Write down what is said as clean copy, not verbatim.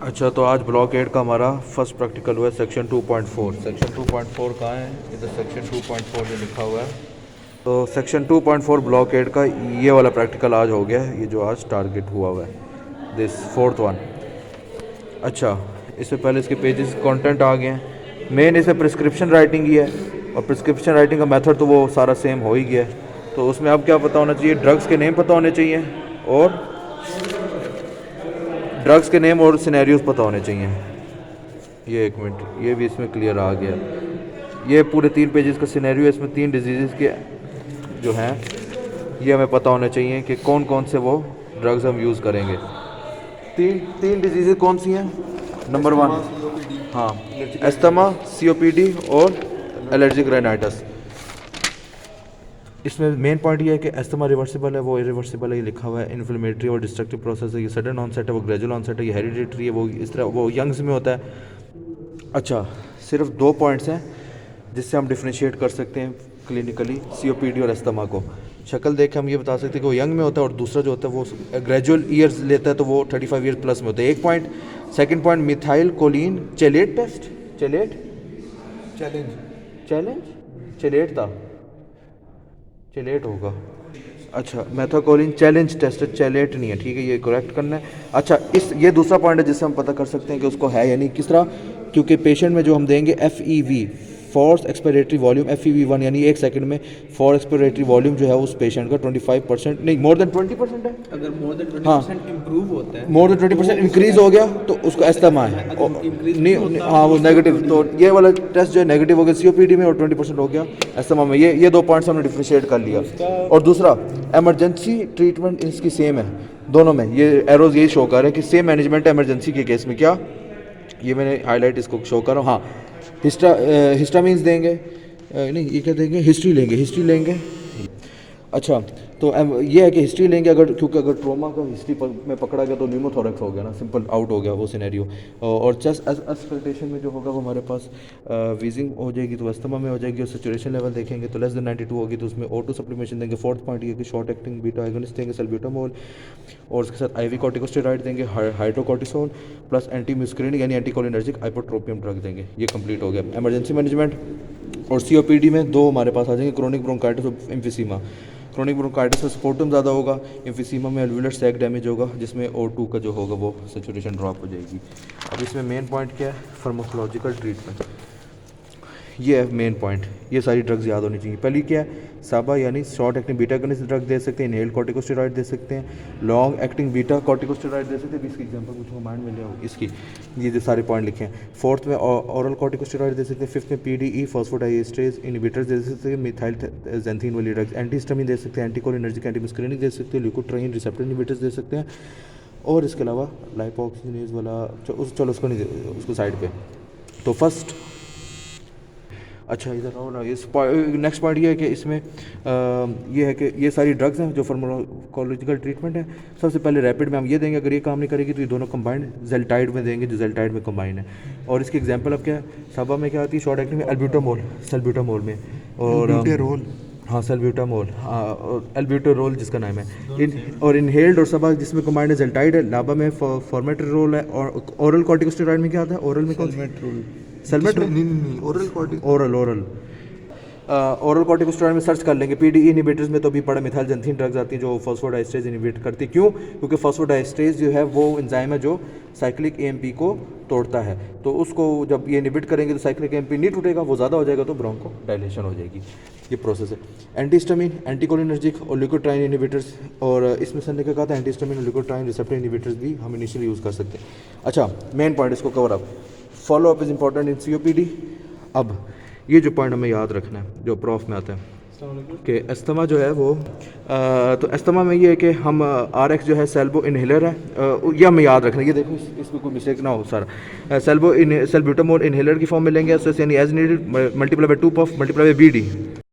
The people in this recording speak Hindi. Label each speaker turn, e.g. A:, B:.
A: अच्छा, तो आज ब्लॉक 8 का हमारा फर्स्ट प्रैक्टिकल हुआ है सेक्शन 2.4। सेक्शन 2.4 कहाँ है? इधर सेक्शन 2.4 में लिखा हुआ है। तो सेक्शन 2.4 ब्लॉक 8 का ये वाला प्रैक्टिकल आज हो गया है, ये जो आज टारगेट हुआ है, दिस फोर्थ वन। अच्छा, इससे पहले इसके पेजेस कंटेंट आ गए हैं। मेन इसमें प्रिस्क्रिप्शन राइटिंग ही है, और प्रिस्क्रिप्शन राइटिंग का मेथड तो वो सारा सेम हो ही गया है। तो उसमें अब क्या पता होना चाहिए? ड्रग्स के नेम पता होने चाहिए, और ड्रग्स के नेम और सिनेरियोज पता होने चाहिए। ये एक मिनट, ये भी इसमें क्लियर आ गया। ये पूरे 3 पेजेस का सिनेरियो है, इसमें 3 डिजीज़ के जो हैं ये हमें पता होने चाहिए कि कौन कौन से वो ड्रग्स हम यूज़ करेंगे। तीन डिजीज़ कौन सी हैं? नंबर 1, हाँ, एस्थमा, COPD और एलर्जिक राइनाइटिस। इसमें मेन पॉइंट ये है कि एस्थमा रिवर्सिबल है, वो इरिवर्सिबल है, ये लिखा हुआ है। इन्फ्लेमेटरी और डिस्ट्रक्टिव प्रोसेस है, ये सडन ऑनसेट है, वो ग्रेजुअल ऑनसेट है, ये हेरिडिटरी है, वो इस तरह वो यंग्स में होता है। अच्छा, सिर्फ 2 पॉइंट्स हैं जिससे हम डिफ्रेंशिएट कर सकते हैं क्लिनिकली COPD और एस्थमा को। शक्ल देख के हम ये बता सकते हैं कि वो यंग में होता है, और दूसरा जो होता है वो ग्रेजुअल ईयर्स लेता है, तो वो 35 ईयर्स प्लस में होता है। एक point. Second point, methyl choline chelate test. Chelate था, चेलेट होगा। अच्छा, मेथाकोलिन चैलेंज टेस्ट, चैलेट नहीं है, ठीक है, ये करेक्ट करना है। अच्छा, ये दूसरा पॉइंट है जिससे हम पता कर सकते हैं कि उसको है, यानी किस तरह, क्योंकि पेशेंट में जो हम देंगे FEV, force expiratory volume, FEV1, यानी 1 सेकंड में फोर्स एक्सपिरेटरी वॉल्यूम जो है उस पेशेंट का 25% नहीं, मोर देन 20% है।
B: अगर मोर देन 20% इम्प्रूव होता है,
A: मोर देन 20% इंक्रीज हो गया तो उसको एस्थमा है। नहीं, हाँ, वो नेगेटिव, तो ये वाला टेस्ट जो है नेगेटिव हो गया COPD में, और 20% हो गया एस्थमा में। ये 2 पॉइंट्स हमने डिफरेंशिएट कर लिया। और दूसरा, एमरजेंसी ट्रीटमेंट इसकी सेम है दोनों में। ये एरोज यही शो कर रहे हैं कि सेम मैनेजमेंट एमरजेंसी के केस में। क्या, ये मैंने हाईलाइट इसको शो कर रहा हूँ। हाँ, हिस्टामीन्स देंगे, नहीं, ये क्या देंगे, हिस्ट्री लेंगे। अच्छा, तो ये है कि हिस्ट्री लेंगे, क्योंकि अगर ट्रॉमा का हिस्ट्री में पकड़ा गया तो न्यूमोथोरेक्स हो गया ना, सिंपल आउट हो गया वो सिनेरियो। और चेस्ट एक्सपेक्टेशन में जो होगा वो हमारे पास वीजिंग हो जाएगी तो अस्थमा में हो जाएगी, और सेचुरेशन लेवल देखेंगे तो लेस देन 92 होगी, तो उसमें O2 सप्लीमेशन देंगे। फोर्थ पॉइंट ये कि शॉर्ट एक्टिंग बीटा एगोनिस्ट देंगे, सल्ब्यूटामोल, और उसके साथ IV कॉर्टिकोस्टेरॉइड देंगे, हाइड्रोकॉर्टिसोन प्लस एंटी म्यूस्क्रिनिक यानी एंटीकोलिनर्जिक हाइपोट्रोपियम ड्रग देंगे। ये कंप्लीट हो गया एमरजेंसी मैनेजमेंट। और COPD में 2 हमारे पास आ जाएंगे, क्रोनिक ब्रोंकाइटिस और एम्फिसीमा। क्रोनिक ब्रोंकाइटिस में स्पोर्टम ज़्यादा होगा, एम्फिसीमा में एल्वुलर सैक डैमेज होगा, जिसमें O2 का जो होगा वो सेचुरेशन ड्रॉप हो जाएगी। अब इसमें मेन पॉइंट क्या है? Pharmacological treatment. ये है मेन पॉइंट, ये सारी ड्रग्स याद होनी चाहिए। पहली क्या है? साबा यानी short acting beta agonist drug दे सकते हैं, इनहेल्ड कॉर्टिकोस्टेरॉइड दे सकते हैं, लॉन्ग एक्टिंग बीटा कॉर्टिकोस्टेरॉइड दे सकते हैं। इसकी एग्जांपल मुझे माइंड में लिया इसकी, ये जो सारे पॉइंट लिखे हैं। फोर्थ में ओरल कॉर्टिकोस्टेरॉइड दे सकते हैं। फिफ्थ में PDE फॉस्फोडाइएस्टेरेज इनहिबिटर्स दे सकते हैं, मिथाइल ज़ैंथीन वाली ड्रग्स। एंटीहिस्टामिन दे सकते हैं, एंटीकोलिनर्जिक एंटीम्यूस्क्रिनिक दे सकते हैं, ल्यूकोट्राइन रिसेप्टर इनहिबिटर्स दे सकते हैं, और इसके अलावा लाइपोक्सिनेज वाला चलो उसको नहीं, उसको साइड पे। तो फर्स्ट, अच्छा इधर आओ ना, इस नेक्स्ट पॉइंट ये है कि इसमें ये है कि ये सारी ड्रग्स हैं जो फार्माकोलॉजिकल ट्रीटमेंट है। सबसे पहले रैपिड में हम ये देंगे, अगर ये काम नहीं करेगी तो ये दोनों कंबाइंड जेल्टाइड में देंगे, जो जेल्टाइड में कंबाइंड है। और इसकी एग्जांपल अब क्या है? साबा में क्या आती है? शॉर्ट एक्टिंग में सल्ब्यूटामोल में, और हाँ सल्ब्यूटामोल, हाँ एल्ब्यूटेरोल जिसका नाम है, और इनहेल्ड और सबा जिसमें कंबाइंड है जेल्टाइड है। लाबा में फॉर्मेट्रोल है, और ओरल कॉर्टिकोस्टेरॉइड में क्या आता है? ओरल में ओरल कॉर्टिकोस्टेरॉइड में सर्च कर लेंगे। PDE इनहिबिटर्स में तो अभी पड़ा मिथाइल ज़ैंथीन ड्रग्स आती हैं जो फॉस्फोडाइएस्टेरेज इनहिबिट करती है। क्यों? क्योंकि फॉस्फोडाइएस्टेरेज जो है वो एंजाइम है जो साइक्लिक AMP को तोड़ता है, तो उसको जब ये इनहिबिट करेंगे तो साइक्लिक AMP नहीं टूटेगा, वो ज़्यादा हो जाएगा तो ब्रोंको डायलेशन हो जाएगी। ये प्रोसेस है। एंटीहिस्टामिन, एंटीकोलिनर्जिक और ल्यूकोट्राइन इनहिबिटर्स, और इसमें सर ने क्या कहा था? एंटीहिस्टामिन और ल्यूकोट्राइन रिसेप्टर इनहिबिटर्स भी हम इनिशियली यूज़ कर सकते हैं। अच्छा, मेन पॉइंट इसको cover up, follow up is important in COPD। अब ये जो पॉइंट हमें याद रखना है जो प्रॉफ में आता है कि एस्थमा जो है वो तो एस्थमा में ये है कि हम RX जो है सेल्बो इनहेलर है, ये हमें याद रखना है। ये देखो इसमें कोई मिस्टेक ना हो सारा। सेल्ब्यूटामोल इनहेलर की फॉर्म में लेंगे, यानी एज नीडेड मल्टीप्लाई बाय 2 पफ मल्टीप्लाई बाय BD।